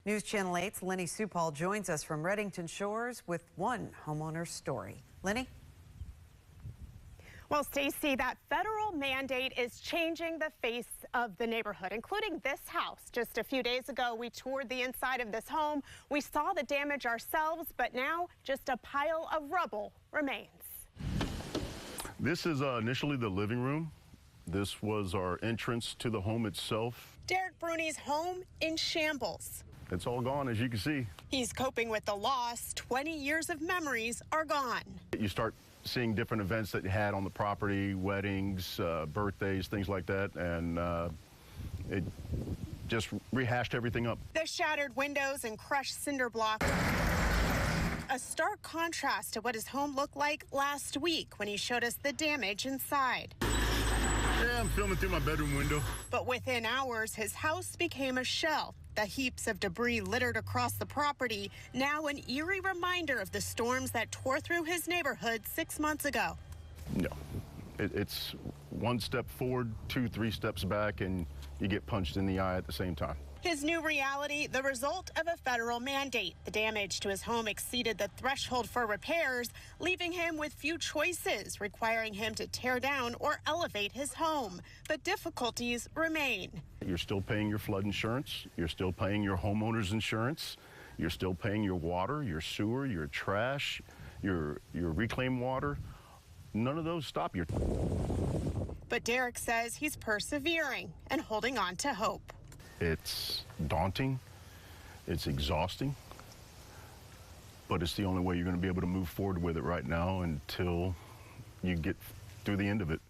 News Channel 8's LINNIE SUPALL joins us from Reddington Shores with one homeowner's story. LINNIE? Well, Stacy, that federal mandate is changing the face of the neighborhood, including this house. Just a few days ago, we toured the inside of this home. We saw the damage ourselves, but now just a pile of rubble remains. This is initially the living room. This was our entrance to the home itself. Derek Bruni's home in shambles. It's all gone, as you can see. He's coping with the loss. 20 years of memories are gone. You start seeing different events that you had on the property, weddings, birthdays, things like that, and it just rehashed everything up. The shattered windows and crushed cinder block. A stark contrast to what his home looked like last week when he showed us the damage inside. Yeah, I'm filming through my bedroom window. But within hours, his house became a shell. The heaps of debris littered across the property, now an eerie reminder of the storms that tore through his neighborhood 6 months ago. No, it's one step forward, 2-3 steps back, and you get punched in the eye at the same time. His new reality, the result of a federal mandate. The damage to his home exceeded the threshold for repairs, leaving him with few choices, requiring him to tear down or elevate his home. But difficulties remain. You're still paying your flood insurance. You're still paying your homeowner's insurance. You're still paying your water, your sewer, your trash, your reclaimed water. None of those stop you. But Derek says he's persevering and holding on to hope. It's daunting, it's exhausting, but it's the only way you're going to be able to move forward with it right now until you get through the end of it.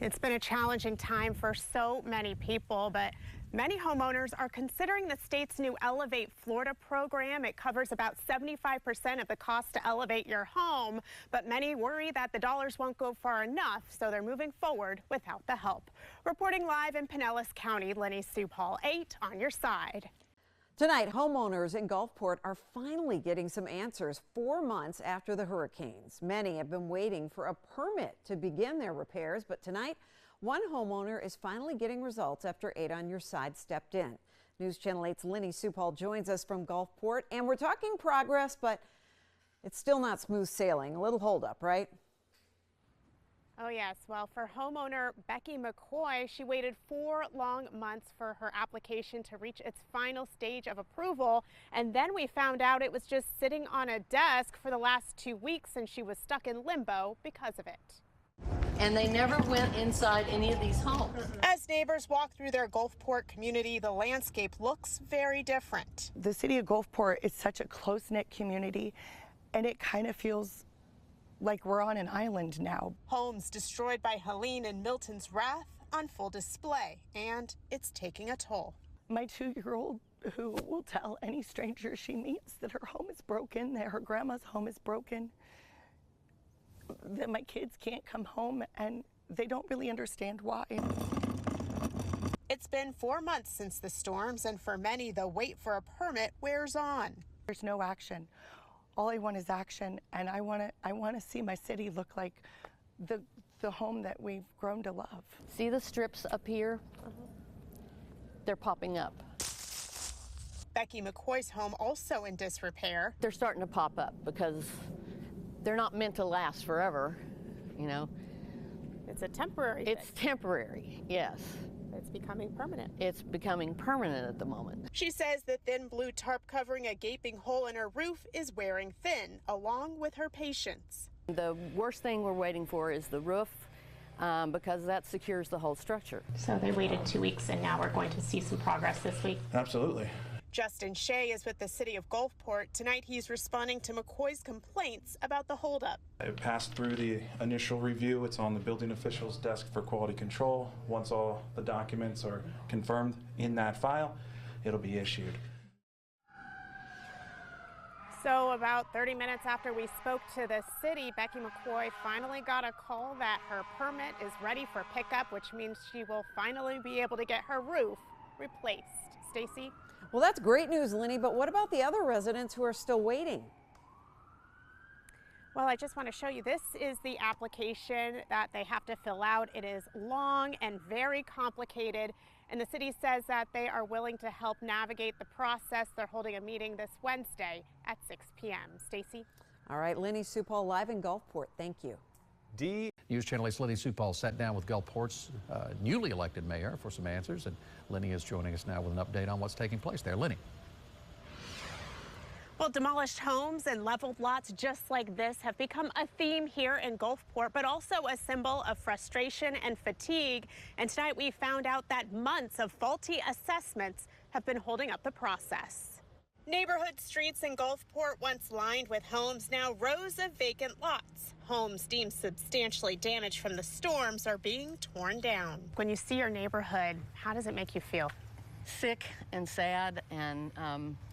It's been a challenging time for so many people, but many homeowners are considering the state's new Elevate Florida program. It covers about 75% of the cost to elevate your home, but many worry that the dollars won't go far enough, so they're moving forward without the help. Reporting live in Pinellas County, LINNIE SUPALL, 8 on your side. Tonight, homeowners in Gulfport are finally getting some answers 4 months after the hurricanes. Many have been waiting for a permit to begin their repairs, but tonight, one homeowner is finally getting results after 8 on your side stepped in. News Channel 8's LINNIE SUPALL joins us from Gulfport, and we're talking progress, but it's still not smooth sailing. A little holdup, right? Oh, yes. Well, for homeowner Becky McCoy, she waited 4 long months for her application to reach its final stage of approval. And then we found out it was just sitting on a desk for the last 2 weeks, and she was stuck in limbo because of it. And they never went inside any of these homes. As neighbors walk through their Gulfport community, the landscape looks very different. The city of Gulfport is such a close-knit community, and it kind of feels like we're on an island now. Homes destroyed by Helene and Milton's wrath on full display, and it's taking a toll. My 2-year-old, who will tell any stranger she meets that her home is broken, that her grandma's home is broken, that my kids can't come home, and they don't really understand why. It's been 4 months since the storms, and for many, the wait for a permit wears on. There's no action. All I want is action, and I want to see my city look like the home that we've grown to love. See the strips up here? They're popping up. Becky McCoy's home also in disrepair. They're starting to pop up because they're not meant to last forever, you know. It's a temporary It's fix. temporary, yes. It's becoming permanent. It's becoming permanent at the moment. She says the thin blue tarp covering a gaping hole in her roof is wearing thin, along with her patience. The worst thing we're waiting for is the roof because that secures the whole structure. So they waited 2 weeks, and now we're going to see some progress this week. Absolutely. Justin Shea is with the city of Gulfport. Tonight he's responding to McCoy's complaints about the holdup. It passed through the initial review. It's on the building official's desk for quality control. Once all the documents are confirmed in that file, it'll be issued. So about 30 minutes after we spoke to the city, Becky McCoy finally got a call that her permit is ready for pickup, which means she will finally be able to get her roof replaced. Stacy? Well, that's great news, LINNIE, but what about the other residents who are still waiting? Well, I just want to show you, this is the application that they have to fill out. It is long and very complicated, And the city says that they are willing to help navigate the process. They're holding a meeting this Wednesday at 6 p.m. Stacy? All right, LINNIE SUPALL live in Gulfport. Thank you. News Channel 8's LINNIE SUPALL sat down with Gulfport's newly elected mayor for some answers, and LINNIE is joining us now with an update on what's taking place there. LINNIE. Well, demolished homes and leveled lots just like this have become a theme here in Gulfport, but also a symbol of frustration and fatigue. And tonight we found out that months of faulty assessments have been holding up the process. Neighborhood streets in Gulfport, once lined with homes, now rows of vacant lots. Homes deemed substantially damaged from the storms are being torn down. When you see your neighborhood, how does it make you feel? Sick and sad, and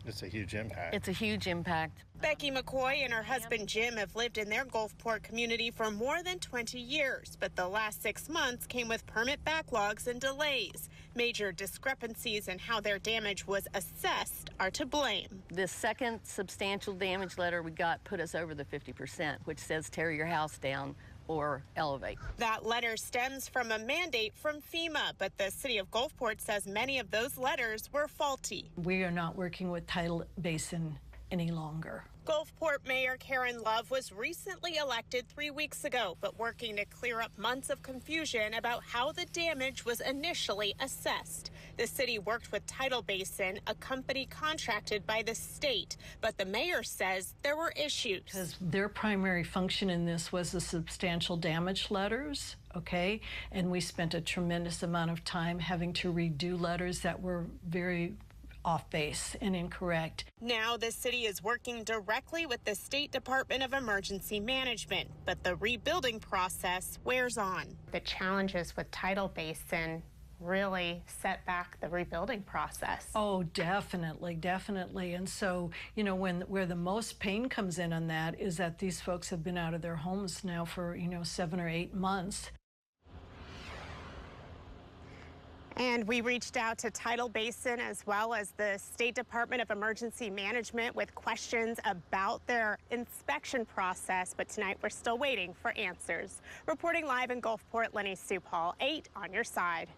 it's a huge impact. it's a huge impact. Becky McCoy and her husband Jim have lived in their Gulfport community for more than 20 years, but the last 6 months came with permit backlogs and delays. Major discrepancies in how their damage was assessed are to blame. This second substantial damage letter we got put us over the 50%, which says tear your house down or elevate. That letter stems from a mandate from FEMA, but the city of Gulfport says many of those letters were faulty. We are not working with Tidal Basin any longer. Gulfport Mayor Karen Love was recently elected 3 weeks ago, but working to clear up months of confusion about how the damage was initially assessed. The city worked with Tidal Basin, a company contracted by the state, but the mayor says there were issues. Because their primary function in this was the substantial damage letters, okay? And we spent a tremendous amount of time having to redo letters that were very off base and incorrect. Now the city is working directly with the State Department of Emergency Management, but the rebuilding process wears on. The challenges with Tidal Basin really set back the rebuilding process. Oh, definitely, definitely. And so, you know, where the most pain comes in on that is that these folks have been out of their homes now for, 7 or 8 months. And we reached out to Tidal Basin as well as the State Department of Emergency Management with questions about their inspection process, but tonight we're still waiting for answers. Reporting live in Gulfport, LINNIE SUPALL, 8 on your side.